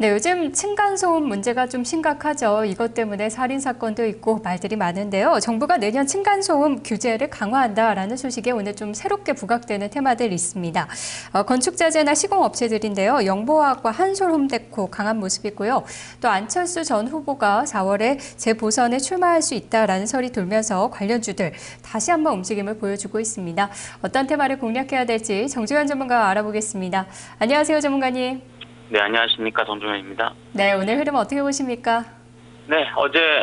네, 요즘 층간소음 문제가 좀 심각하죠. 이것 때문에 살인 사건도 있고 말들이 많은데요. 정부가 내년 층간소음 규제를 강화한다라는 소식에 오늘 좀 새롭게 부각되는 테마들이 있습니다. 건축자재나 시공업체들인데요. 영보화학과 한솔홈데코 강한 모습이 있고요. 또 안철수 전 후보가 4월에 재보선에 출마할 수 있다라는 설이 돌면서 관련주들 다시 한번 움직임을 보여주고 있습니다. 어떤 테마를 공략해야 될지 정주현 전문가와 알아보겠습니다. 안녕하세요, 전문가님. 네, 안녕하십니까. 정종현입니다. 네, 오늘 흐름 어떻게 보십니까? 네, 어제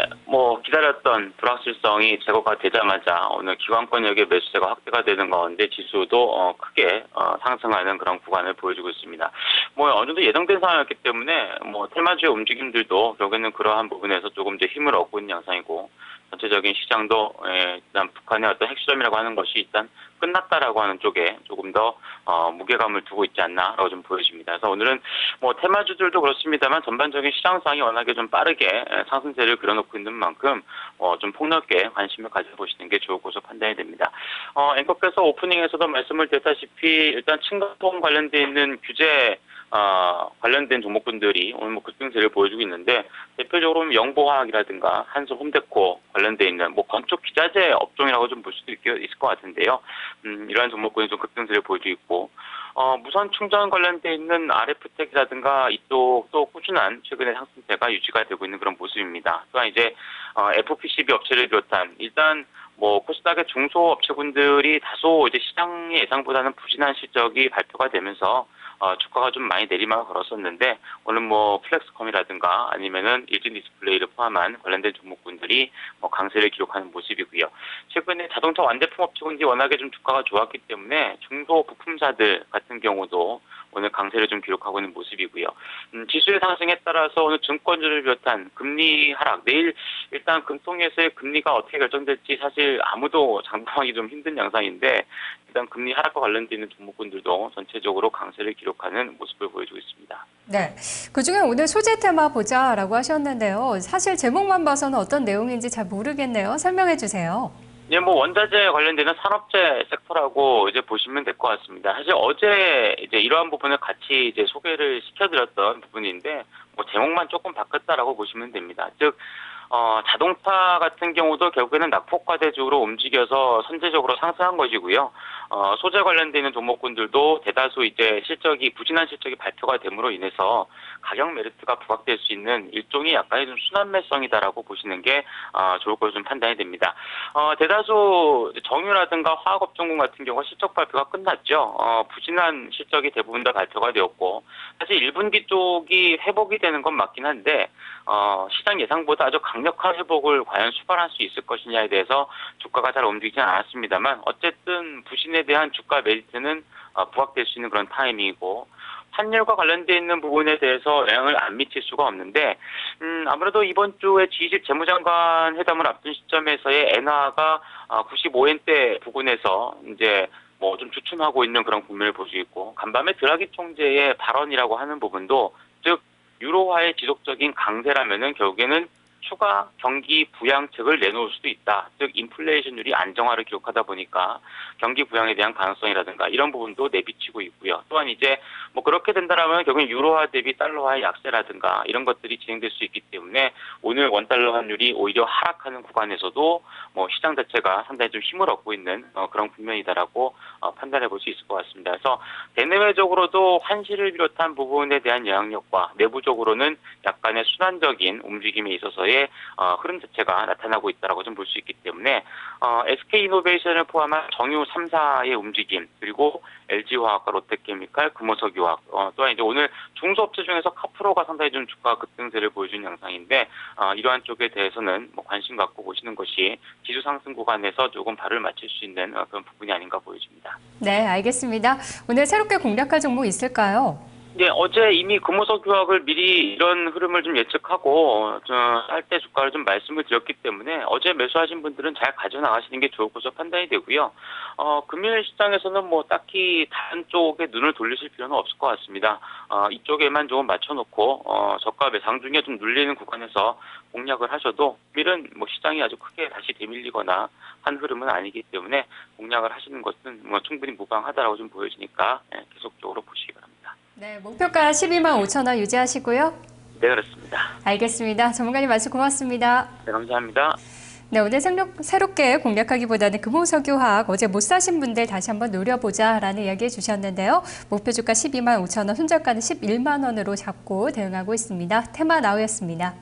기다렸던 불확실성이 제거가 되자마자 오늘 기관권역의 매수세가 확대가 되는 가운데 지수도 크게 상승하는 그런 구간을 보여주고 있습니다. 어느 정도 예상된 상황이었기 때문에 테마주의 움직임들도 결국에는 그러한 부분에서 조금 더 힘을 얻고 있는 양상이고, 전체적인 시장도 일단 북한의 어떤 핵심이라고 하는 것이 일단 끝났다라고 하는 쪽에 조금 더 무게감을 두고 있지 않나라고 좀 보여집니다. 그래서 오늘은 테마주들도 그렇습니다만 전반적인 시장 상황이 워낙에 좀 빠르게 상승세를 그려놓고 있는 만큼 좀 폭넓게 관심을 가져보시는 게 좋을 것으로 판단이 됩니다. 앵커께서 오프닝에서도 말씀을 드렸다시피 일단 층간소음 관련돼 있는 규제 관련된 종목군들이 오늘 급등세를 보여주고 있는데, 대표적으로 영보화학이라든가 한솔 홈데코 관련돼 있는 건축 기자재 업종이라고 좀 볼 수도 있을 것 같은데요. 이러한 종목군이 좀 급등세를 보여주고 있고, 무선 충전 관련돼 있는 RF텍이라든가 이쪽도 꾸준한 최근의 상승세가 유지가 되고 있는 그런 모습입니다. 또한 이제 FPCB 업체를 비롯한 일단 코스닥의 중소업체군들이 다소 이제 시장의 예상보다는 부진한 실적이 발표가 되면서 주가가 좀 많이 내리막을 걸었었는데, 오늘 플렉스컴이라든가 아니면은 일진디스플레이를 포함한 관련된 종목군들이 강세를 기록하는 모습이고요. 최근에 자동차 완제품 업체군들이 워낙에 좀 주가가 좋았기 때문에 중소 부품사들 같은 경우도 오늘 강세를 좀 기록하고 있는 모습이고요. 지수의 상승에 따라서 오늘 증권주를 비롯한 금리 하락, 내일 일단 금통에서의 금리가 어떻게 결정될지 사실 아무도 장담하기 좀 힘든 양상인데, 일단 금리 하락과 관련돼 있는 종목군들도 전체적으로 강세를 기록하는 모습을 보여주고 있습니다. 네, 그중에 오늘 소재 테마 보자라고 하셨는데요. 사실 제목만 봐서는 어떤 내용인지 잘 모르겠네요. 설명해 주세요. 예, 원자재 관련되는 산업재 섹터라고 이제 보시면 될 것 같습니다. 사실 어제 이제 이러한 부분을 같이 이제 소개를 시켜드렸던 부분인데, 제목만 조금 바꿨다라고 보시면 됩니다. 즉, 자동차 같은 경우도 결국에는 낙폭과대주로 움직여서 선제적으로 상승한 것이고요. 소재 관련돼 있는 종목군들도 대다수 이제 부진한 실적이 발표가 됨으로 인해서 가격 메리트가 부각될 수 있는 일종의 약간의 좀 순환매성이다라고 보시는 게 좋을 것으로 좀 판단이 됩니다. 대다수 정유라든가 화학업종군 같은 경우 실적 발표가 끝났죠. 부진한 실적이 대부분 다 발표가 되었고, 사실 1분기 쪽이 회복이 되는 건 맞긴 한데, 시장 예상보다 아주 강력한 회복을 과연 수반할 수 있을 것이냐에 대해서 주가가 잘 움직이지는 않았습니다만, 어쨌든 부진에 대한 주가 메리트는 부각될 수 있는 그런 타이밍이고, 환율과 관련돼 있는 부분에 대해서 영향을 안 미칠 수가 없는데, 아무래도 이번 주에 G20 재무장관 회담을 앞둔 시점에서의 엔화가 95엔대 부근에서 이제 좀 주춤하고 있는 그런 국면을 볼 수 있고, 간밤에 드라기 총재의 발언이라고 하는 부분도, 즉 유로화의 지속적인 강세라면은 결국에는 추가 경기 부양책을 내놓을 수도 있다. 즉 인플레이션율이 안정화를 기록하다 보니까 경기 부양에 대한 가능성이라든가 이런 부분도 내비치고 있고요. 또한 이제 그렇게 된다라면 결국 유로화 대비 달러화의 약세라든가 이런 것들이 진행될 수 있기 때문에 오늘 원달러 환율이 오히려 하락하는 구간에서도 시장 자체가 상당히 좀 힘을 얻고 있는 그런 국면이다라고 판단해 볼 수 있을 것 같습니다. 그래서 대내외적으로도 환시를 비롯한 부분에 대한 영향력과 내부적으로는 약간의 순환적인 움직임에 있어서의 흐름 자체가 나타나고 있다라고 좀 볼 수 있기 때문에 SK이노베이션을 포함한 정유 3사의 움직임, 그리고 LG화학과 롯데케미칼, 금호석유화학, 또한 이제 오늘 중소업체 중에서 카프로가 상당히 좀 주가 급등세를 보여주는 양상인데, 이러한 쪽에 대해서는 관심 갖고 보시는 것이 지수 상승 구간에서 조금 발을 맞출 수 있는 그런 부분이 아닌가 보여집니다. 네, 알겠습니다. 오늘 새롭게 공략할 종목 있을까요? 네, 어제 이미 금호석유학을 미리 이런 흐름을 좀 예측하고 할 때 주가를 좀 말씀을 드렸기 때문에 어제 매수하신 분들은 잘 가져나가시는 게 좋을 것으로 판단이 되고요. 금요일 시장에서는 딱히 다른 쪽에 눈을 돌리실 필요는 없을 것 같습니다. 이쪽에만 조금 맞춰놓고 저가 매상 중에 좀 눌리는 구간에서 공략을 하셔도 금요일은 시장이 아주 크게 다시 되밀리거나 한 흐름은 아니기 때문에 공략을 하시는 것은 충분히 무방하다라고 좀 보여지니까 계속적으로 보시기 바랍니다. 네. 네, 목표가 12만 5천 원 유지하시고요. 네, 그렇습니다. 알겠습니다. 전문가님 말씀 고맙습니다. 네, 감사합니다. 네, 오늘 새롭게 공략하기보다는 금호석유화학 어제 못 사신 분들 다시 한번 노려보자라는 이야기 해주셨는데요. 목표 주가 12만 5천 원, 손절가는 11만 원으로 잡고 대응하고 있습니다. 테마나우였습니다.